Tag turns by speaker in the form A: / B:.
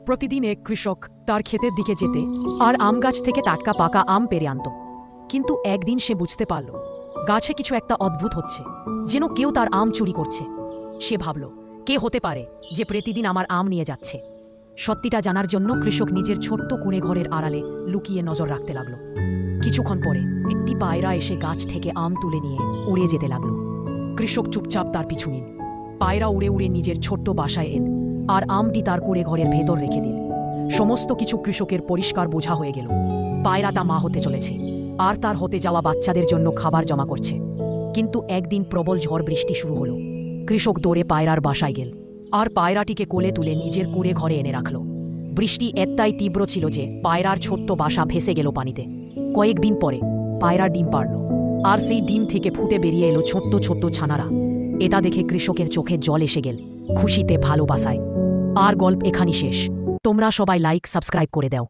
A: প্রতিদিন এক কৃষক তার ক্ষেতের দিকে যেতে আর আম গাছ থেকে টাটকা পাকা আম পেড়ে আনত। কিন্তু একদিন সে বুঝতে পারল গাছে কিছু একটা অদ্ভুত হচ্ছে, যেন কেউ তার আম চুরি করছে। সে ভাবল, কে হতে পারে যে প্রতিদিন আমার আম নিয়ে যাচ্ছে? সত্যিটা জানার জন্য কৃষক নিজের ছোট্ট কুঁড়ে ঘরের আড়ালে লুকিয়ে নজর রাখতে লাগল। কিছুক্ষণ পরে একটি পায়রা এসে গাছ থেকে আম তুলে নিয়ে উড়ে যেতে লাগল। কৃষক চুপচাপ তার পিছু নিল। পায়রা উড়ে উড়ে নিজের ছোট্ট বাসায় এল আর আমটি তার কুঁড়ে ঘরের ভেতর রেখে দিল। সমস্ত কিছু কৃষকের পরিষ্কার বোঝা হয়ে গেল। পায়রাটা মা হতে চলেছে আর তার হতে যাওয়া বাচ্চাদের জন্য খাবার জমা করছে। কিন্তু একদিন প্রবল ঝড় বৃষ্টি শুরু হলো। কৃষক দৌড়ে পায়রার বাসায় গেল আর পায়রাটিকে কোলে তুলে নিজের কুঁড়ে ঘরে এনে রাখল। বৃষ্টি এতটাই তীব্র ছিল যে পায়রার ছোট্ট বাসা ভেসে গেল পানিতে। কয়েকদিন পরে পায়রা ডিম পাড়ল আর সেই ডিম থেকে ফুটে বেরিয়ে এলো ছোট্ট ছোট্ট ছানারা। এটা দেখে কৃষকের চোখে জল এসে গেল, খুশিতে ভালোবাসায়। আর গল্প এখানেই শেষ। তোমরা সবাই লাইক সাবস্ক্রাইব করে দাও।